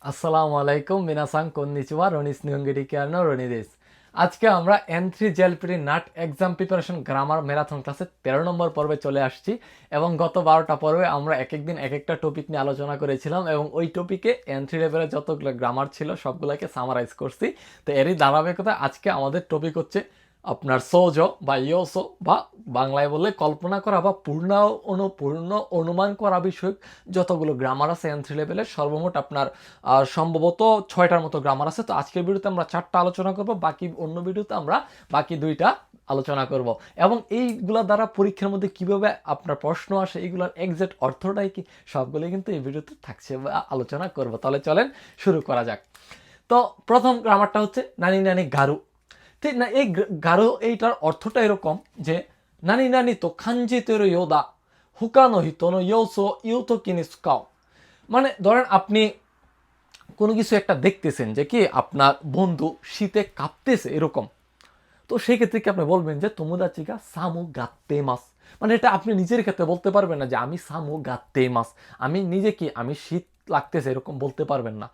আসসালামু আলাইকুম মিনাসাং কন্নিচিওয়া রনিস নিয়ঙ্গিরি কেয়ারনো রনি দেশ। আজকে আমরা N3 জেলপিটি নাট এক্সাম প্রিপারেশন গ্রামার ম্যারাথন ক্লাসে 13 নম্বর পর্বে চলে আসছি এবং গত 12টা পর্বে আমরা এক এক দিন এক একটা টপিক নিয়ে আলোচনা করেছিলাম এবং ওই টপিকে N3 লেভেলে যতগুলো গ্রামার ছিল সবগুলোকে সামারাইজ করছি। তো এরই ধারাবাহিকতা আজকে আমাদের টপিক হচ্ছে আপনার সোজো বা ইয়োসো বা বাংলায় বললে কল্পনা করা বা পূর্ণ অনুমান করা বিষয়ক যতগুলো গ্রামার আছে N3 লেভেলের সর্বমোট আপনার সম্ভবত 6টার মতো গ্রামার আছে। তো আজকের ভিডিওতে আমরা 4টা আলোচনা করব, বাকি অন্য ভিডিওতে আমরা বাকি 2টা আলোচনা করব এবং এইগুলা দ্বারা পরীক্ষার মধ্যে কিভাবে আপনার প্রশ্ন আসে এইগুলোর এক্সাক্ট অর্থটাই কি সবগুলোই কিন্তু এই ভিডিওতে থাকছে বা আলোচনা করব। তাহলে চলেন শুরু করা যাক। তো প্রথম গ্রামারটা হচ্ছে নানি নানি গারু। ঠিক না, এই গারো এইটার অর্থটা এরকম যে নানি নানি তো খাঞ্জি তেরো ইয়োদা হুকানো হিতনো ইয়োসো ইউতো কিনিস কাও। মানে ধরেন আপনি কোনো কিছু একটা দেখতেছেন যে কি আপনার বন্ধু শীতে কাঁপতেছে এরকম, তো সেই ক্ষেত্রে কি আপনি বলবেন যে তোমোদাচিগা সামু গাত্তে মাস। মানে এটা আপনি নিজের ক্ষেত্রে বলতে পারবেন না যে আমি সামু গাত্তে মাস, আমি নিজে কি আমি শীত লাগতেছে এরকম বলতে পারবেন না।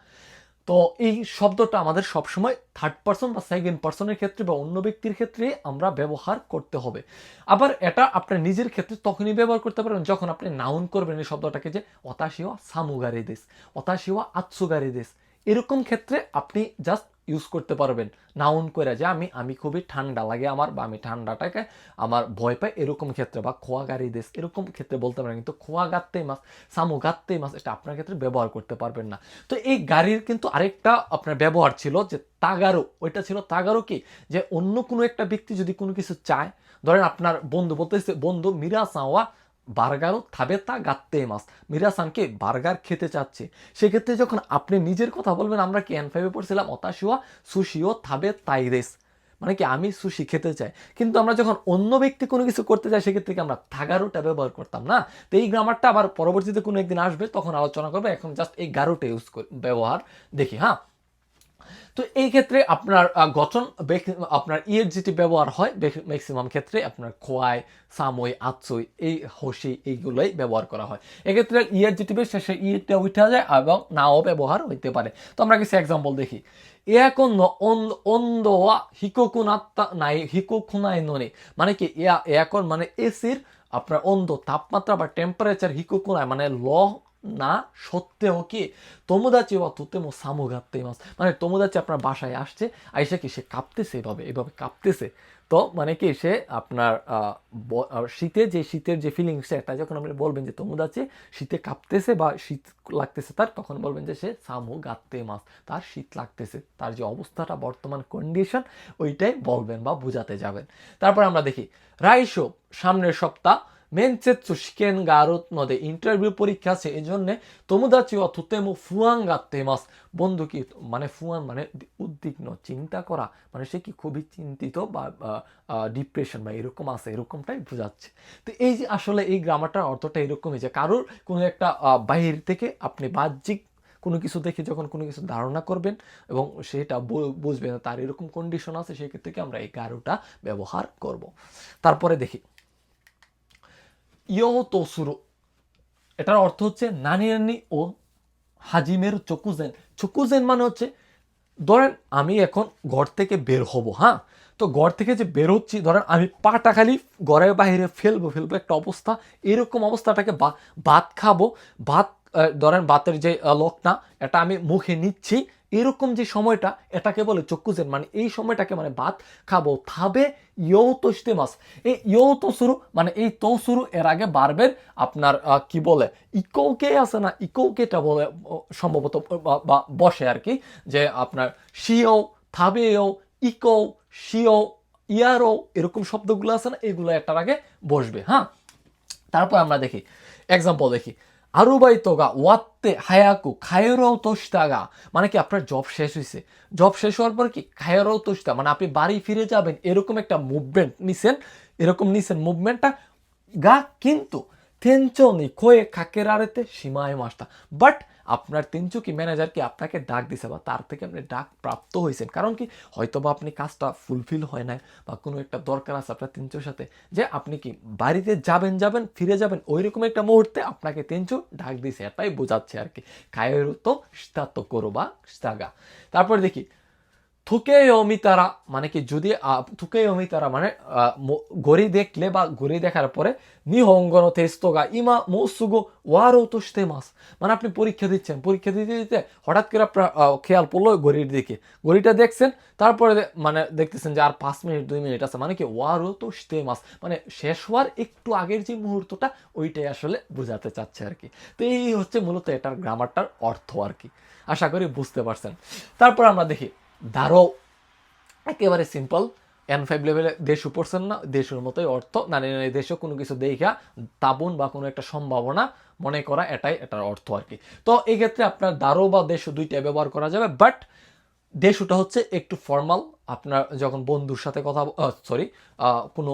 তো এই শব্দটা আমাদের সবসময় থার্ড পার্সন বা সেকেন্ড পার্সনের ক্ষেত্রে বা অন্য ব্যক্তির ক্ষেত্রে আমরা ব্যবহার করতে হবে। আবার এটা আপনার নিজের ক্ষেত্রে তখনই ব্যবহার করতে পারবেন যখন আপনি নাউন করবেন এই শব্দটাকে, যে অতাশিওয়া সামুগারি দেশ, অতাশিওয়া আৎসুগারি দেশ, এরকম ক্ষেত্রে আপনি জাস্ট ইউজ করতে পারবেন নাউন করে যে আমি আমি খুবই ঠান্ডা লাগে আমার, বা আমি ঠান্ডাটাকে আমার ভয় পাই, এরকম ক্ষেত্রে বা খোয়া গাড়ি দেশ এরকম ক্ষেত্রে বলতে পারেন। কিন্তু খোয়া গাত্তেই মাছ সামু গাত্তেই মাছ এটা আপনার ক্ষেত্রে ব্যবহার করতে পারবেন না। তো এই গাড়ির কিন্তু আরেকটা আপনার ব্যবহার ছিল যে তাগারো, ওইটা ছিল তাগারো কি, যে অন্য কোনো একটা ব্যক্তি যদি কোনো কিছু চায়, ধরেন আপনার বন্ধু বলতেছে বন্ধু মিরা সাওয়া বার্গারও থাবেতা গাত্তে মাস, মিরাসানকে বার্গার খেতে চাচ্ছে। সেক্ষেত্রে যখন আপনি নিজের কথা বলবেন, আমরা কি N5-এ পড়ছিলাম অতাশিওয়া সুশিও থাবে তাইরেস, মানে কি আমি সুশি খেতে চাই। কিন্তু আমরা যখন অন্য ব্যক্তি কোনো কিছু করতে চাই সেক্ষেত্রে কি আমরা থাগারোটা ব্যবহার করতাম না। তো এই গ্রামারটা আবার পরবর্তীতে কোনো একদিন আসবে তখন আলোচনা করবে, এখন জাস্ট এই গারোটা ইউজ ব্যবহার দেখি। হ্যাঁ, তো এই ক্ষেত্রে আপনার গঠন আপনার ইএসজিটি ব্যবহার হয় ম্যাক্সিমাম ক্ষেত্রে আপনার খোয়াই সামই আতসই এই হসি এইগুলোই ব্যবহার করা হয়। এক্ষেত্রে ইএসজিটি শেষে ইটা উঠা যায় এবং নাও ব্যবহার হইতে পারে। তো আমরা কিছু এক্সাম্পল দেখি। এখন অন্ধ হিকোকুনাত্তা নাই হিকোকুনাই ননি, মানে কি এখন মানে এসির আপনার অন্ধ তাপমাত্রা বা টেম্পারেচার হিকোকুনাই মানে ল না সত্ত্বেও কি তোমোদাচি বা তুতেমো সামুগাত্তে মাস, মানে তোমোদাচি আপনার বাসায় আসছে, আইসা কি সে কাঁপতেছে এভাবে এভাবে কাঁপতেছে। তো মানে কি সে আপনার শীতের যে ফিলিংস এটা যখন আপনি বলবেন যে তোমোদাচি শীতে কাঁপতেছে বা শীত লাগতেছে তার, তখন বলবেন যে সে সামু গাত্তে মাস, তার শীত লাগতেছে, তার যে অবস্থাটা বর্তমান কন্ডিশন ওইটাই বলবেন বা বুঝাতে যাবেন। তারপর আমরা দেখি রাইশো সামনের সপ্তাহ মেনসেৎসু শিকেন গারুত নদে ইন্টারভিউ পরীক্ষা আছে, এই জন্যে তোমোদাচি ওয়া তুতেমো ফুয়ান গাত্তে মাস। বন্ধু কি মানে ফুয়ান মানে উদ্বিগ্ন, চিন্তা করা, মানে সে কি খুবই চিন্তিত বা ডিপ্রেশন বা এরকম আছে এরকমটাই বোঝাচ্ছে। তো এই যে আসলে এই গ্রামারটার অর্থটা এরকমই যে কারোর কোনো একটা বাহির থেকে আপনি বাহ্যিক কোনো কিছু দেখে যখন কোনো কিছু ধারণা করবেন এবং সেটা বুঝবেন তার এরকম কন্ডিশন আছে, সেক্ষেত্রে আমরা এই গারুটা ব্যবহার করব। তারপরে দেখি ইয়ো তো সুরো, এটার অর্থ হচ্ছে নানি নানি ও হাজিমের চকুজেন। চকুজেন মানে হচ্ছে ধরেন আমি এখন ঘর থেকে বের হব, হ্যাঁ, তো ঘর থেকে যে বের হচ্ছি ধরেন আমি পাটা খালি ঘরের বাইরে ফেলবো ফেলবো একটা অবস্থা, এরকম অবস্থাটাকে ভাত খাবো, ভাত ধরেন ভাতের যে লোকটা এটা আমি মুখে নিচ্ছি, এরকম যে সময়টা এটাকে বলে চক্ষুজেন, মানে এই সময়টাকে মানে ভাত খাবো থাবে ইয়ো তো মাস। এই ইয়ো তো শুরু মানে এই তো শুরু এর আগে বারবের আপনার কি বলে ইকোকে আছে না, ইকোকেটা বলে সম্ভবত বা বসে আর কি, যে আপনার শিও থাবেও ইকো শিও ইয়ারো এরকম শব্দগুলো আছে না, এগুলো একটার আগে বসবে। হ্যাঁ, তারপর আমরা দেখি এক্সাম্পল দেখি আরুবাইতোগা ওয়াত্তে হায়াকু খায়রো তোস্তাগা, মানে কি আপনার জব শেষ হয়েছে, জব শেষ হওয়ার পর কি খায়রো তোস্তা মানে আপনি বাড়ি ফিরে যাবেন এরকম একটা মুভমেন্ট নিছেন, এরকম নিছেন মুভমেন্টটা গা, কিন্তু তেনচনি কোয়ে কাকেরারেতে সীমায় মাসটা, বাট আপনার তিনচুকি ম্যানেজার কি আপনাকে ডাক দিছে বা তার থেকে আপনি ডাক প্রাপ্ত হয়েছেন, কারণ কি হয়তো বা আপনি কাজটা ফুলফিল হয় না বা কোনো একটা দরকার আছে আপনার তিনচুর সাথে, যে আপনি কি বাড়িতে যাবেন ফিরে যাবেন ওইরকম একটা মুহূর্তে আপনাকে তিনচু ডাক দিছে, এটাই বোঝাচ্ছে আর কি। কায়েরু তো স্তাতো করো বা স্তাগা। তারপর দেখি থুকেও মিতারা, মানে কি যদি থুকেও মিতারা মানে ঘড়ি দেখলে বা ঘড়ি দেখার পরে নিহঙ্গন তেস্তোগা ইমা মোসুগো ওয়ারো তো মাস, মানে আপনি পরীক্ষা দিচ্ছেন, পরীক্ষা দিতে দিতে হঠাৎ করে আপনার খেয়াল পড়লো ঘড়ির দিকে, ঘড়িটা দেখছেন, তারপরে মানে দেখতেছেন যে আর 5 মিনিট 2 মিনিট আছে, মানে কি ওয়ারো তো মাস, মানে শেষ হওয়ার একটু আগের যে মুহূর্তটা ওইটাই আসলে বোঝাতে চাচ্ছে আর কি। তো এই হচ্ছে মূলত এটার গ্রামারটার অর্থ আর কি। আশা করি বুঝতে পারছেন। তারপর আমরা দেখি দারো, একেবারে সিম্পল, N5 লেভেলে দেশও পড়ছেন না, দেশের মতোই অর্থ, নানি নানি দেশও কোনো কিছু দেখা তাবুন বা কোনো একটা সম্ভাবনা মনে করা, এটাই এটার অর্থ আর কি। তো এই ক্ষেত্রে আপনার দারো বা দেশও দুইটা ব্যবহার করা যাবে, বাট দেশটা হচ্ছে একটু ফর্মাল, আপনার যখন বন্ধুর সাথে কথা কোনো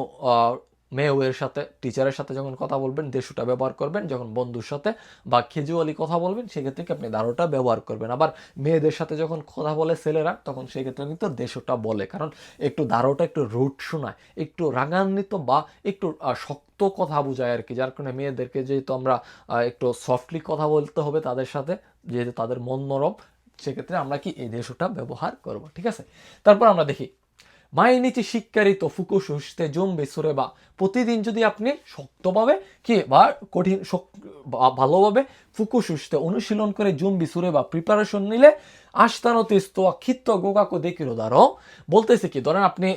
মেয়ের সাথে টিচারের সাথে যখন কথা বলবেন দেশুটা ব্যবহার করবেন, যখন বন্ধুর সাথে বা খেজুয়ালি কথা বলবেন সেক্ষেত্রে আপনি দারোটা ব্যবহার করবেন। আবার মেয়েদের সাথে যখন কথা বলে ছেলেরা তখন সেক্ষেত্রে কিন্তু দেশুটা বলে, কারণ একটু দারোটা একটু রুট শোনায়, একটু রাগান্বিত বা একটু শক্ত কথা বোঝায় আর কি, যার কারণে মেয়েদেরকে যেহেতু আমরা একটু সফটলি কথা বলতে হবে তাদের সাথে, যেহেতু তাদের মন নরম, সেক্ষেত্রে আমরা কি এই দেশুটা ব্যবহার করব, ঠিক আছে। তারপর আমরা দেখি মাইনিচি শিক্ষারিত ফুকুশুস্তে জম্বে সুরে বা, প্রতিদিন যদি আপনি শক্তভাবে কি বা কঠিন ভালোভাবে ফুকুশুস্তে অনুশীলন করে জম্বি সুরে বা প্রিপারেশন নিলে আস্তানো তেস্তো খিত্ত গোগাকো দেখিরো দাঁড়ো, বলতেছে কি ধরেন আপনি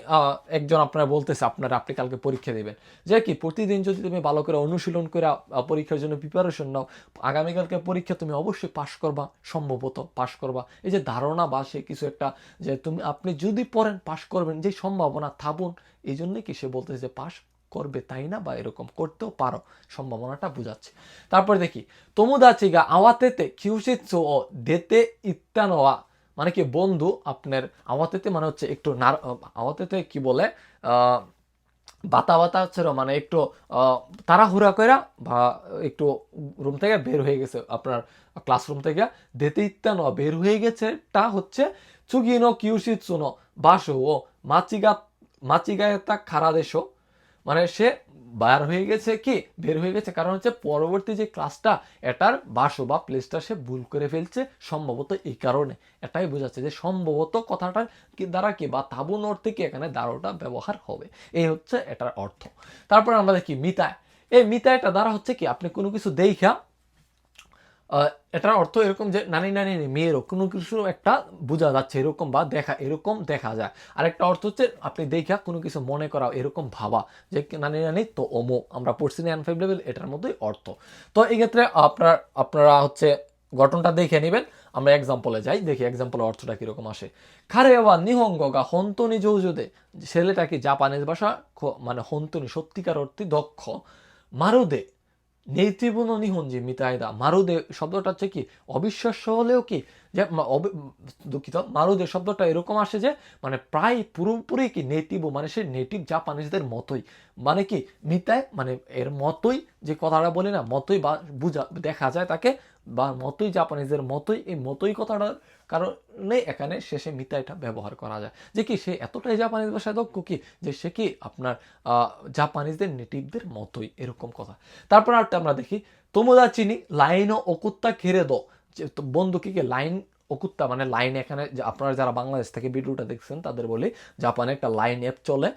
একজন আপনারা বলতেছে আপনি কালকে পরীক্ষা দেবেন, যে কি প্রতিদিন যদি তুমি ভালো করে অনুশীলন করে পরীক্ষার জন্য প্রিপারেশন নাও, আগামীকালকে পরীক্ষা তুমি অবশ্যই পাশ করবা, সম্ভবত পাশ করবা, এই যে ধারণা বা সে কিছু একটা যে আপনি যদি পড়েন পাশ করবেন যে সম্ভাবনা থাকুন, এই জন্যই কি সে বলতেছে যে পাশ করবে তাই না, বা এরকম করতেও পারো, সম্ভাবনাটা বোঝাচ্ছে। তারপর দেখি তোমোদাচিগা আওয়াতেতে কিউশিৎসু ও দেতে ইত্তানোয়া, মানে কি বন্ধু আপনার আওয়াতেতে মানে হচ্ছে একটু আওয়াতেতে কি বলে বাতা বাতা ছিল, মানে একটু তাড়াহুড়া কইরা বা একটু রুম থেকে বের হয়ে গেছে, আপনার ক্লাসরুম থেকে দেতে ইত্যানো বের হয়ে গেছে, তা হচ্ছে চুগিনো কিউশিৎসুনো বাসো ও মাচিগায়তা খারা দেশো, মানে সে বের হয়ে গেছে কারণ হচ্ছে পরবর্তী যে ক্লাসটা এটার বাসো বা প্লেসটা সে ভুল করে ফেলছে, সম্ভবত এই কারণে, এটাই বোঝাচ্ছে যে সম্ভবত কথাটার কি দ্বারা কি বা তাবুন অর্থে কি এখানে দারোটা ব্যবহার হবে, এই হচ্ছে এটার অর্থ। তারপর আমরা দেখি মিতায়, এই মিতায়টা দ্বারা হচ্ছে কি আপনি কোনো কিছু দেখা, এটার অর্থ এরকম যে নানি নানি মেয়েরও কোনো কিছু একটা বোঝা যাচ্ছে এরকম বা এরকম দেখা যায়। আরেকটা অর্থ হচ্ছে আপনি দেখা কোনো কিছু মনে করা, এরকম ভাবা যে নানি নানি তো অমো, আমরা পড়ছি না N5 লেভেল, এটার মধ্যেই অর্থ। তো এই ক্ষেত্রে আপনারা হচ্ছে গঠনটা দেখে নেবেন। আমরা এক্সাম্পলে যাই, দেখি এক্সাম্পলের অর্থটা কিরকম আসে। খারেওয়া নিহঙ্গা হন্তনি যৌজুদে, ছেলেটা কি জাপানিজ ভাষা মানে হন্তনি সত্যিকার অর্থে দক্ষ, মারুদে নেতিবুনো নিহঞ্জি মিতাইদা, মারুদে শব্দটা হচ্ছে কি অবিশ্বাস্য হলেও কি যে দুঃখিত, মারুদে শব্দটা এরকম আসে যে মানে প্রায় পুরোপুরি কি নেটিভ, মানে সে নেটিভ জাপানিজদের মতোই, মানে কি মিতাই মানে এর মতোই, যে কথাটা বলি না মতোই বা দেখা যায় তাকে বা মতোই জাপানিজদের মতোই, এই মতোই কথাটার কারণে এখানে শেষে মিতাইটা ব্যবহার করা যায়, যে কি সে এতটাই জাপানিজ ভাষায় দক্ষ কি যে সে কি আপনার জাপানিজদের নেটিভদের মতোই, এরকম কথা। তারপর আরেকটা আমরা দেখি তোমোদা চিনি লাইন ও অকুত্তা খেরে দো, যে বন্ধুকে কি লাইন অকুত্তা মানে লাইন, এখানে আপনারা যারা বাংলাদেশ থেকে ভিডিওটা দেখছেন তাদের বলি জাপানে একটা লাইন অ্যাপ চলে,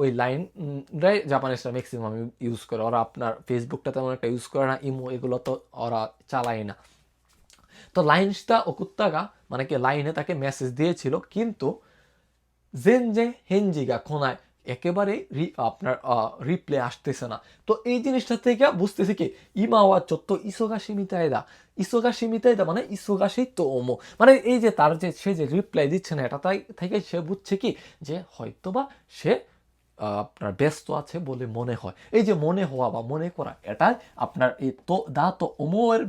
ওই লাইনটাই জাপানিজরা ম্যাক্সিমাম ইউজ করে, ওরা আপনার ফেসবুকটা তেমন একটা ইউজ করে না, ইমো এগুলো তো ওরা চালায় না। তো লাইনসটা অকুত্তাগা মানে কি লাইনে তাকে মেসেজ দিয়েছিল, কিন্তু জেনজে হেনজিগা খোনায় একেবারে আপনার রিপ্লে আসতেছে না। তো এই জিনিসটা থেকে বুঝতেছি কি ইমাওয়া চত্ব ইসোগাশি মিতাইদা মানে ইসোগাশি তো ওমো, মানে এই যে তার যে সে যে রিপ্লাই দিচ্ছে না, এটা তাই থেকে সে বুঝছে কি যে হয়তোবা সে আপনার ব্যস্ত আছে বলে মনে হয়। এই যে মনে হওয়া বা মনে করা, এটাই আপনার এই তো দা তো ওমোয়ের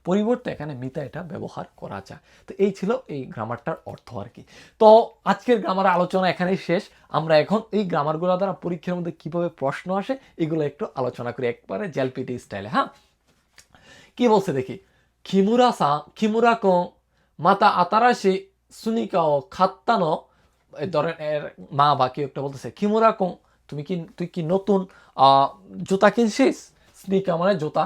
পরিবর্তে এখানে মিতা এটা ব্যবহার করা যায়। তো এই ছিল এই গ্রামারটার অর্থ আর কি। তো আজকের গ্রামারের আলোচনা এখানেই শেষ। আমরা এখন এই গ্রামারগুলো দ্বারা পরীক্ষার মধ্যে কিভাবে প্রশ্ন আসে এগুলো একটু আলোচনা করি একবারে জেলপিটি স্টাইলে। হ্যাঁ, কি বলছে দেখি। কিমুরা কোন মাতা আতারাশি সুনিকা ও খাত্তানো, ধরেন এর মা বা কেউ একটা বলতেছে কিমুরা কোন তুই কি নতুন জুতা কিনছিস, স্নিকা মানে জুতা,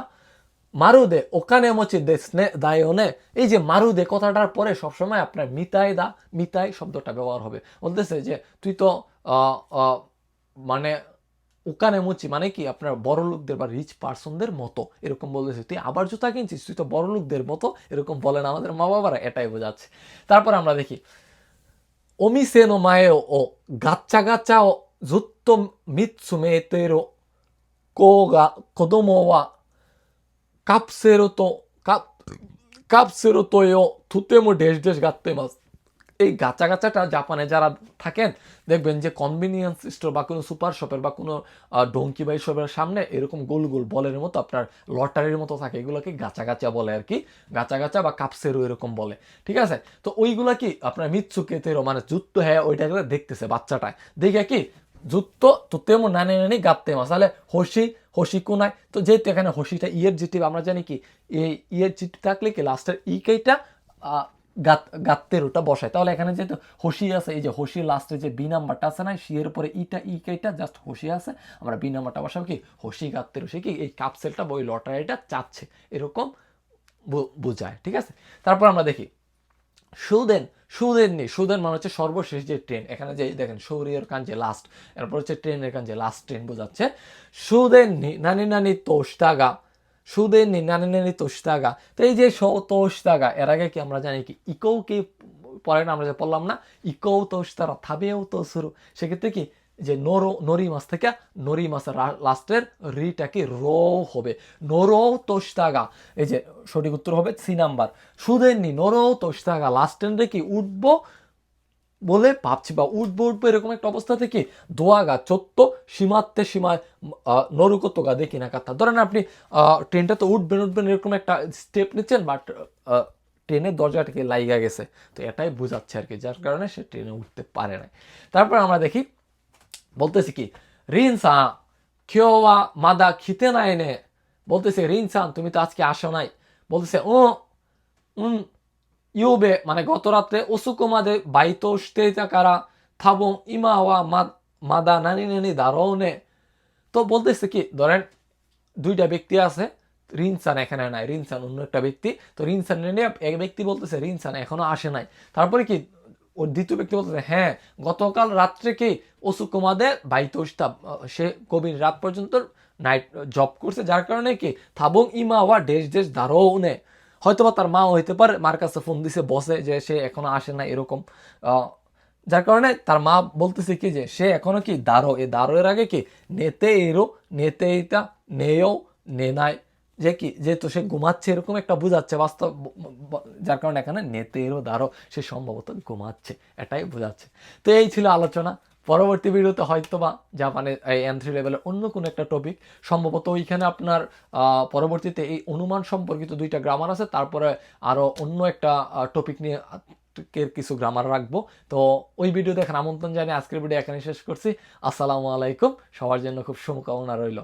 মারুদে ওখানে মচি দেশনে দায়নে, এই যে মারুদে কথাটার পরে সবসময় আপনার মিতাই শব্দটা ব্যবহার হবে। বলতেছে যে তুই তো মানে ওখানে মুচি মানে কি আপনার বড় লোকদের বা রিচ পার্সনদের মতো এরকম বলতেছে, তুই আবার জুতা কিনছিস, তুই তো বড় লোকদের মতো এরকম বলেন আমাদের মা বাবারা, এটাই বোঝাচ্ছে। তারপর আমরা দেখি ওমিসে নো মায়েও ও গাচ্চা গাচ্চা ও জুত্তো মিৎসুমেতেরো কোগা কোদোমো ওয়া কাপসেরো তো কাপসেরো তোয়ো থুতেমো ডেশ গাত্তে মাস। এই গাচা গাচাটা জাপানে যারা থাকেন দেখবেন যে কনভিনিয়েন্স স্টোর বা কোনো সুপার শপের বা কোনো ডোঙ্কি বাই শপের সামনে এরকম গোল গোল বলের মতো আপনার লটারির মতো থাকে, এগুলোকে গাচা গাচা বলে আর কি, গাচা গাচা বা কাপসেরো এরকম বলে, ঠিক আছে। তো ওইগুলা কি আপনার মিৎসুকেতেরো মানে যুদ্ধ হ্যাঁ ওইটা দেখতেছে বাচ্চাটায়, দেখে কি যুদ্ধ তো তেমন নানি গাত্তে মাস, তাহলে হসি কোনায়, তো যেহেতু এখানে হসিটা ইয়ের জিটি আমরা জানি কি এই ইয়ের জিটি থাকলে কি লাস্টের ইকেইটা গাত্তের ওটা বসায়, তাহলে এখানে যেহেতু হসি আছে, এই যে হসি লাস্টে যে বি নাম্বারটা আছে না, সি এর উপরে ইকেইটা জাস্ট হসি আছে, আমরা বি নাম্বারটা বসাবো কি হসি গাত্তের, হসি কি এই কাপসেলটা বা ওই লটারিটা চাচ্ছে এরকম বোঝায়, ঠিক আছে। তারপর আমরা দেখি সুদেন মানে হচ্ছে সর্বশেষ যে ট্রেন, এখানে যে দেখেন শৌরিয়র কান যে লাস্ট, এরপর হচ্ছে ট্রেনের কান যে লাস্ট ট্রেন বোঝাচ্ছে। নানি তোষ্টাগা, নানি তোষ্টাগা, তো এই যে তোষ্টাগা এর আগে কি আমরা জানি কি ইকোও কি পরে না আমরা যে বললাম না ইকোও তোষ্টারা থাবেও তো শুরু, সেক্ষেত্রে কি যে নরি মাছ থেকে নরি মাছের লাস্টের রিটা কি রো হবে, নোরো তোষ্টাগা, এই যে সঠিক উত্তর হবে সি নাম্বার। সুদেননি নোরো তোষ্টাগা, লাস্ট এন্ডে কি উঠবো বলে ভাবছি বা উঠবো এরকম একটা অবস্থা থেকে দোয়াগা চত্ব সীমায় নরুকতগা দেখি না কথা, ধরেন আপনি ট্রেনটা তো উঠবেন এরকম একটা স্টেপ নিচ্ছেন, বাট ট্রেনের দরজাটাকে লাইগা গেছে, তো এটাই বোঝাচ্ছে আর কি, যার কারণে সে ট্রেনে উঠতে পারে না। তারপর আমরা দেখি বলতেছি কি রিনসা কিওয়া মাদা খিতে নাই নে, বলতেছে রিনসান তুমি তো আজকে আসো নাই, বলতেছে ও ইউবে মানে গত রাত্রে ওসুকোমাদে বাইতো শিতে কারা থাবো ইমাওয়া মাদা নানি দারোনে, তো বলতেছে কি ধরেন দুইটা ব্যক্তি আছে, রিনসান এখানে নাই, রিনসান অন্য একটা ব্যক্তি, তো রিনসান নিয়ে এক ব্যক্তি বলতেছে রিনসান এখনো আসে নাই, তারপরে কি ওর দ্বিতীয় ব্যক্তি বলতেছে হ্যাঁ গতকাল রাত্রে কি ওসুকুমাদে বাইতোস্তা, সে গভীর রাত পর্যন্ত নাইট জব করছে, যার কারণে কি থাবং ইমা ওয়া দেশ দারোনে, হয়তোবা তার মা হইতে পারে মার কাছে ফোন দিছে বসে যে সে এখনো আসে না এরকম, যার কারণে তার মা বলতেছে কি যে সে এখনো কি দারো, এই দারো এর আগে কি নেতে এইটা নেও নেনাই, যে কি যেহেতু সে ঘুমাচ্ছে এরকম একটা বুঝাচ্ছে বাস্তব, যার কারণে এখানে নেতে এরো দারো সে সম্ভবত ঘুমাচ্ছে এটাই বোঝাচ্ছে। তো এই ছিল আলোচনা, পরবর্তী ভিডিওতে হয়তো বা জাপানের এই N3 লেভেলের অন্য কোনো একটা টপিক, সম্ভবত ওইখানে আপনার পরবর্তীতে এই অনুমান সম্পর্কিত দুইটা গ্রামার আছে, তারপরে আরও অন্য একটা টপিক নিয়ে কিছু গ্রামার রাখবো। তো ওই ভিডিও দেখার আমন্ত্রণ জানিয়ে আজকের ভিডিও এখানে শেষ করছি। আসসালামু আলাইকুম, সবার জন্য খুব শুভকামনা রইল।